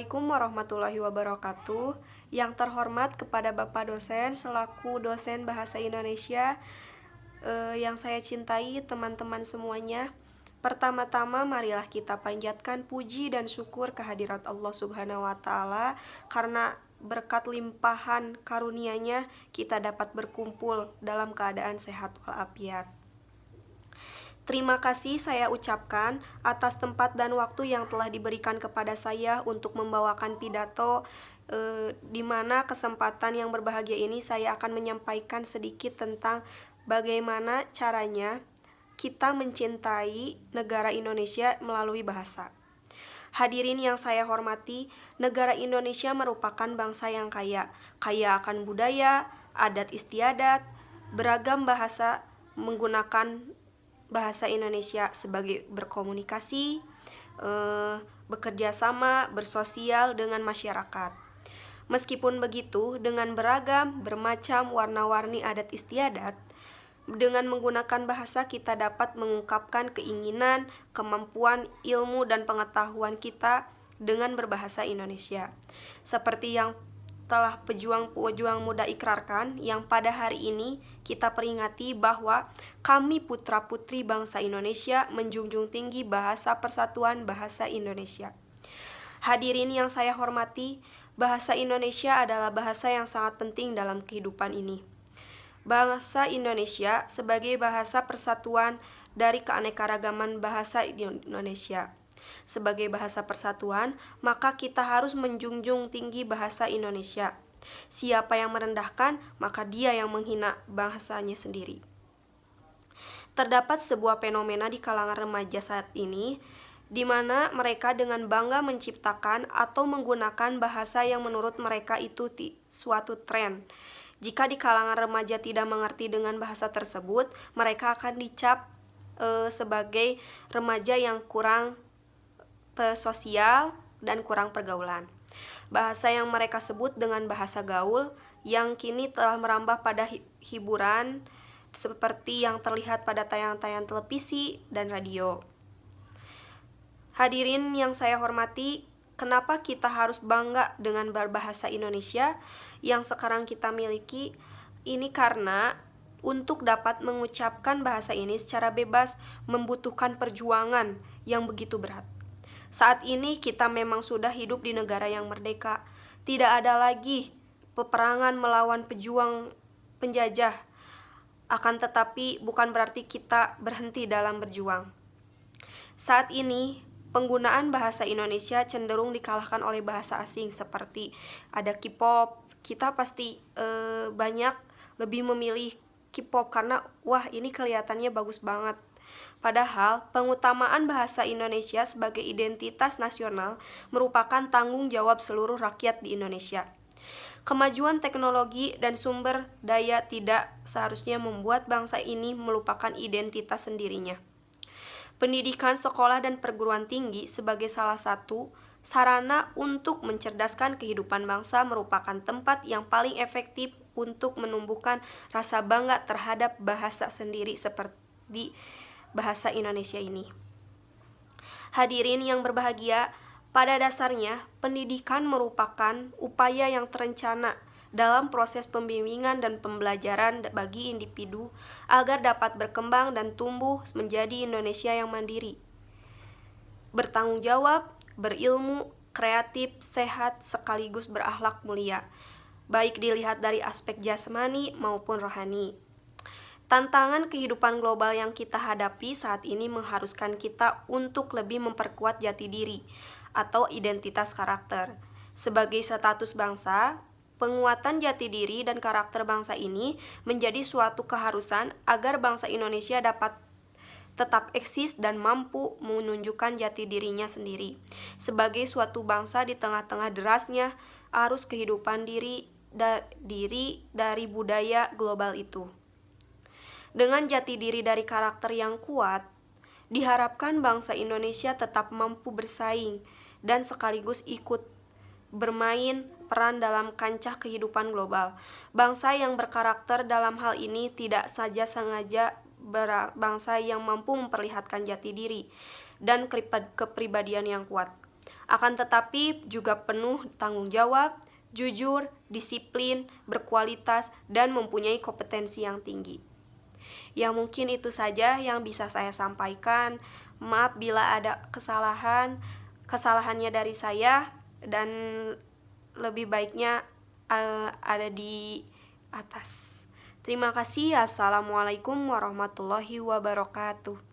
Assalamualaikum warahmatullahi wabarakatuh. Yang terhormat kepada Bapak dosen selaku dosen Bahasa Indonesia yang saya cintai, teman-teman semuanya. Pertama-tama marilah kita panjatkan puji dan syukur kehadirat Allah Subhanahu wa taala karena berkat limpahan karunia-Nya kita dapat berkumpul dalam keadaan sehat walafiat. Terima kasih saya ucapkan atas tempat dan waktu yang telah diberikan kepada saya untuk membawakan pidato, di mana kesempatan yang berbahagia ini saya akan menyampaikan sedikit tentang bagaimana caranya kita mencintai negara Indonesia melalui bahasa. Hadirin yang saya hormati, negara Indonesia merupakan bangsa yang kaya akan budaya, adat istiadat, beragam bahasa, menggunakan bahasa Indonesia sebagai berkomunikasi, bekerja sama, bersosial dengan masyarakat. Meskipun begitu, dengan beragam, bermacam, warna-warni adat istiadat, dengan menggunakan bahasa kita dapat mengungkapkan keinginan, kemampuan, ilmu, dan pengetahuan kita dengan berbahasa Indonesia. Seperti yang telah pejuang-pejuang muda ikrarkan, yang pada hari ini kita peringati bahwa kami putra-putri bangsa Indonesia menjunjung tinggi bahasa persatuan bahasa Indonesia. Hadirin yang saya hormati, bahasa Indonesia adalah bahasa yang sangat penting dalam kehidupan ini. Bahasa Indonesia sebagai bahasa persatuan dari keanekaragaman bahasa Indonesia. Sebagai bahasa persatuan, maka kita harus menjunjung tinggi bahasa Indonesia. Siapa yang merendahkan, maka dia yang menghina bahasanya sendiri. Terdapat sebuah fenomena di kalangan remaja saat ini, di mana mereka dengan bangga menciptakan atau menggunakan bahasa yang menurut mereka itu suatu tren. Jika di kalangan remaja tidak mengerti dengan bahasa tersebut, mereka akan dicap sebagai remaja yang kurang sosial dan kurang pergaulan. Bahasa yang mereka sebut dengan bahasa gaul yang kini telah merambah pada hiburan seperti yang terlihat pada tayangan-tayangan televisi dan radio. Hadirin yang saya hormati, kenapa kita harus bangga dengan berbahasa Indonesia yang sekarang kita miliki? Ini karena untuk dapat mengucapkan bahasa ini secara bebas membutuhkan perjuangan yang begitu berat. Saat ini kita memang sudah hidup di negara yang merdeka. Tidak ada lagi peperangan melawan pejuang penjajah. Akan tetapi bukan berarti kita berhenti dalam berjuang. Saat ini penggunaan bahasa Indonesia cenderung dikalahkan oleh bahasa asing seperti ada K-pop. Kita pasti banyak lebih memilih K-pop karena wah ini kelihatannya bagus banget. Padahal, pengutamaan bahasa Indonesia sebagai identitas nasional merupakan tanggung jawab seluruh rakyat di Indonesia. Kemajuan teknologi dan sumber daya tidak seharusnya membuat bangsa ini melupakan identitas sendirinya. Pendidikan sekolah dan perguruan tinggi sebagai salah satu sarana untuk mencerdaskan kehidupan bangsa merupakan tempat yang paling efektif untuk menumbuhkan rasa bangga terhadap bahasa sendiri seperti bahasa Indonesia ini. Hadirin yang berbahagia, pada dasarnya pendidikan merupakan upaya yang terencana dalam proses pembimbingan dan pembelajaran bagi individu agar dapat berkembang dan tumbuh menjadi Indonesia yang mandiri, bertanggung jawab, berilmu, kreatif, sehat, sekaligus berakhlak mulia, baik dilihat dari aspek jasmani maupun rohani. Tantangan kehidupan global yang kita hadapi saat ini mengharuskan kita untuk lebih memperkuat jati diri atau identitas karakter. Sebagai status bangsa, penguatan jati diri dan karakter bangsa ini menjadi suatu keharusan agar bangsa Indonesia dapat tetap eksis dan mampu menunjukkan jati dirinya sendiri sebagai suatu bangsa di tengah-tengah derasnya arus kehidupan diri dari budaya global itu. Dengan jati diri dari karakter yang kuat, diharapkan bangsa Indonesia tetap mampu bersaing dan sekaligus ikut bermain peran dalam kancah kehidupan global. Bangsa yang berkarakter dalam hal ini tidak saja sengaja bangsa yang mampu memperlihatkan jati diri dan kepribadian yang kuat. Akan tetapi juga penuh tanggung jawab, jujur, disiplin, berkualitas, dan mempunyai kompetensi yang tinggi. Ya mungkin itu saja yang bisa saya sampaikan. Maaf bila ada kesalahannya dari saya, dan lebih baiknya ada di atas. Terima kasih. Assalamualaikum warahmatullahi wabarakatuh.